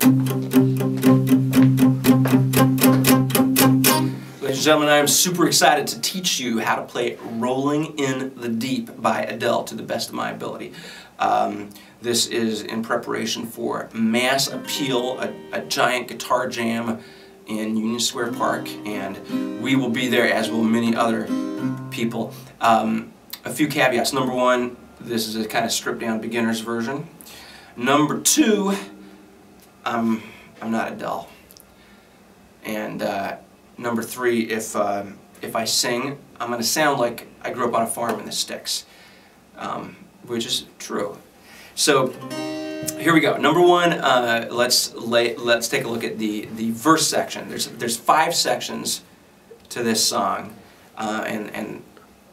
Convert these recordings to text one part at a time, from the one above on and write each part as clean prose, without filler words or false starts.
Ladies and gentlemen, I am super excited to teach you how to play Rolling in the Deep by Adele to the best of my ability. This is in preparation for Mass Appeal, a giant guitar jam in Union Square Park, and we will be there, as will many other people. A few caveats. Number one, this is a kind of stripped down beginner's version. Number two, I'm not Adele. And number three, if I sing, I'm going to sound like I grew up on a farm in the sticks, which is true. So here we go. Number one, let's take a look at the verse section. There's 5 sections to this song, and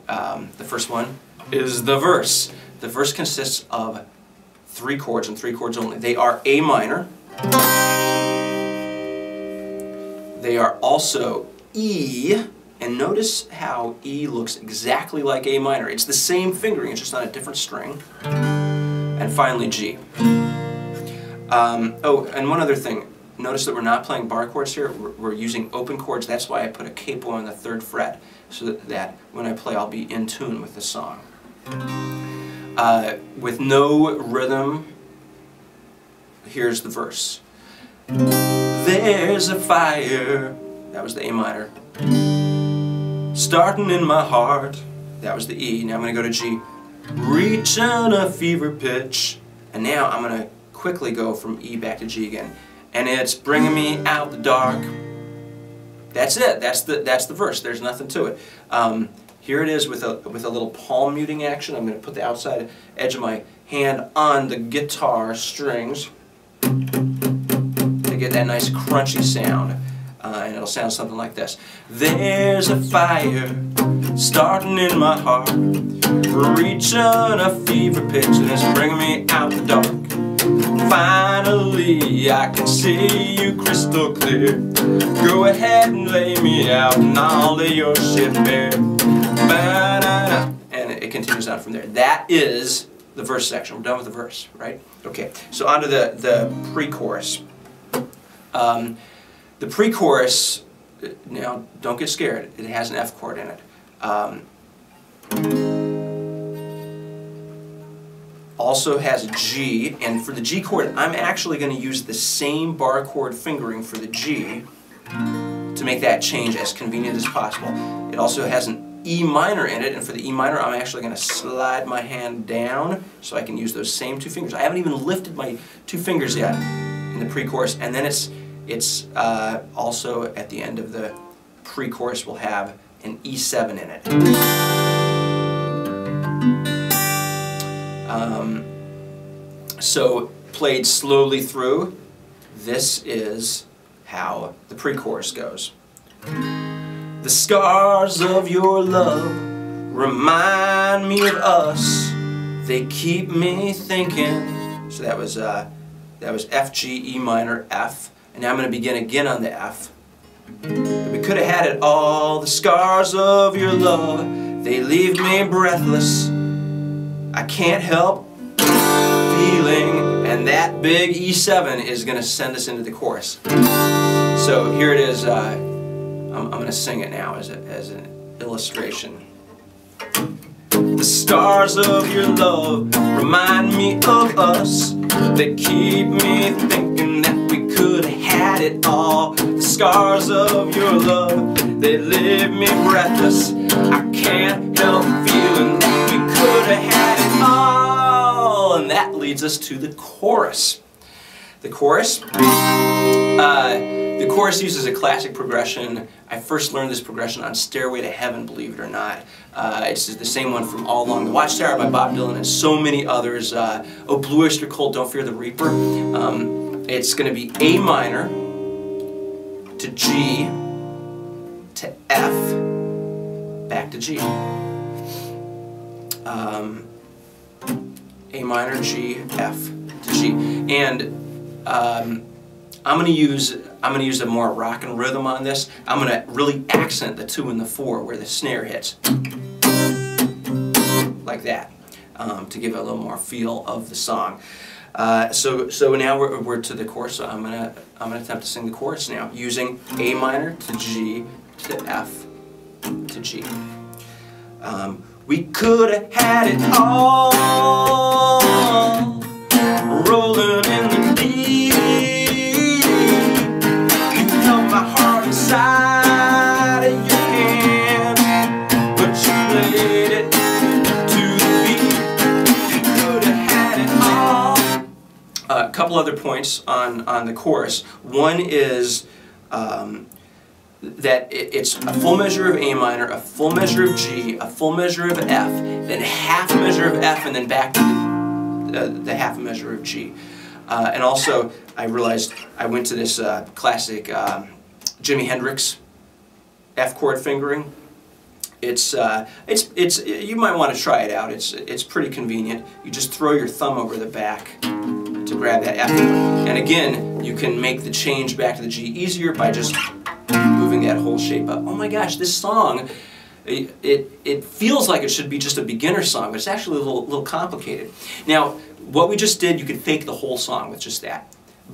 the first one is the verse. The verse consists of 3 chords and 3 chords only. They are A minor. They are also E, and notice how E looks exactly like A minor. It's the same fingering, it's just on a different string. And finally G. Oh, and one other thing. Notice that we're not playing bar chords here. We're using open chords. That's why I put a capo on the 3rd fret, so that when I play I'll be in tune with the song. With no rhythm, here's the verse. There's a fire, that was the A minor, starting in my heart, that was the E. Now I'm going to go to G, reaching a fever pitch, and now I'm going to quickly go from E back to G again, and it's bringing me out the dark. That's it. That's the verse. There's nothing to it. Here it is with a little palm muting action. I'm going to put the outside edge of my hand on the guitar strings to get that nice crunchy sound, and it'll sound something like this. There's a fire starting in my heart, reaching a fever pitch, and it's bringing me out the dark. Finally, I can see you crystal clear. Go ahead and lay me out, and I'll lay your shit bare. And it continues on from there. That is the verse section. We're done with the verse, right? Okay, so on to the pre-chorus. The pre-chorus, now don't get scared, it has an F chord in it. Also has a G, and for the G chord, I'm actually going to use the same bar chord fingering for the G to make that change as convenient as possible. It also has an E minor in it, and for the E minor, I'm actually going to slide my hand down so I can use those same 2 fingers. I haven't even lifted my 2 fingers yet in the pre-chorus, and then it's also at the end of the pre-chorus will have an E7 in it. So played slowly through, this is how the pre-chorus goes. The scars of your love remind me of us. They keep me thinking. So that was F, G, E minor, F. And now I'm going to begin again on the F. We could have had it all. The scars of your love, they leave me breathless. I can't help feeling. And that big E7 is going to send us into the chorus. So here it is. I'm going to sing it now as an illustration. The stars of your love remind me of us. They keep me thinking that we could have had it all. The scars of your love, they leave me breathless. I can't help feeling that we could have had it all. And that leads us to the chorus. The chorus uses a classic progression. I first learned this progression on Stairway to Heaven, believe it or not. It's the same one from All Along the Watchtower by Bob Dylan and so many others. Oh, Blue Oyster Cult, Don't Fear the Reaper. It's going to be A minor to G to F back to G. A minor, G, F to G. And I'm going to use a more rock and rhythm on this. I'm going to really accent the 2 and the 4 where the snare hits, like that, to give it a little more feel of the song. So now we're to the chorus. So I'm gonna attempt to sing the chorus now using A minor to G to F to G. We could have had it all, rolling in the deep. You held my heart inside of your hand, but you played it to the beat. We could have had it all. A couple other points on the chorus. One is that it's a full measure of A minor, a full measure of G, a full measure of F, then half a measure of F, and then back to the half a measure of G. And also, I realized I went to this classic Jimi Hendrix F chord fingering. It's you might want to try it out. It's pretty convenient. You just throw your thumb over the back to grab that F chord, and again, you can make the change back to the G easier by just moving that whole shape up. Oh my gosh, this song, it feels like it should be just a beginner song, but it's actually a little complicated. Now, what we just did, you could fake the whole song with just that,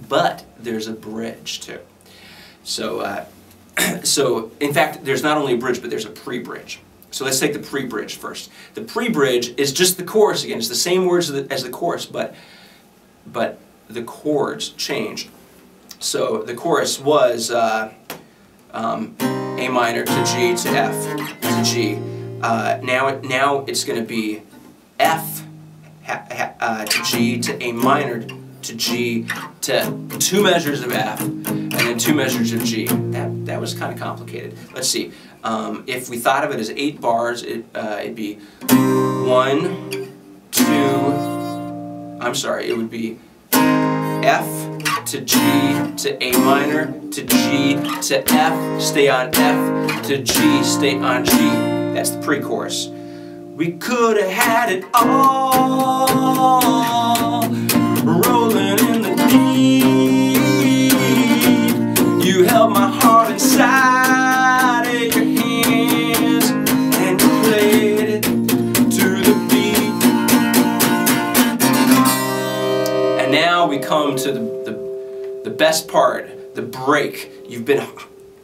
but there's a bridge too. So, in fact, there's not only a bridge, but there's a pre-bridge. So let's take the pre-bridge first. The pre-bridge is just the chorus again. It's the same words as the chorus, but the chords change. So the chorus was A minor to G to F to G. Now it's going to be F to G to A minor to G to 2 measures of F and then 2 measures of G. That was kind of complicated. Let's see. If we thought of it as 8 bars, it'd be 1, 2. I'm sorry. It would be F to G to A minor to G to F, stay on F to G, stay on G. That's the pre-chorus. We could have had it all, rolling in the deep. You held my heart inside of your hands and you played it to the beat. And now we come to the best part, the break. You've been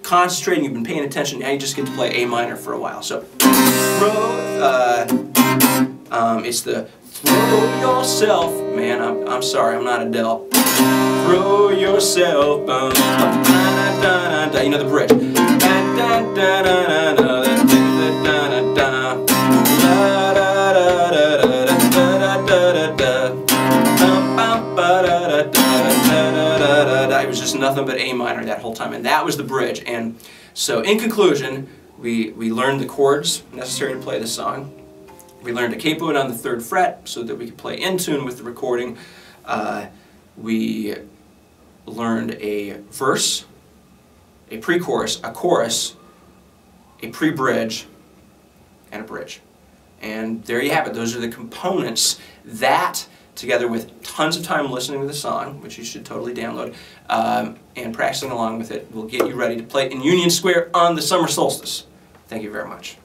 concentrating, you've been paying attention, now you just get to play A minor for a while. So, it's the throw yourself, man, I'm sorry, I'm not Adele. Throw yourself, you know the bridge. It was just nothing but A minor that whole time, and that was the bridge. And so, in conclusion, we learned the chords necessary to play the song. We learned to capo it on the 3rd fret so that we could play in tune with the recording. We learned a verse, a pre-chorus, a chorus, a pre-bridge, and a bridge. And there you have it. Those are the components that, together with tons of time listening to the song, which you should totally download, and practicing along with it, will get you ready to play in Union Square on the summer solstice. Thank you very much.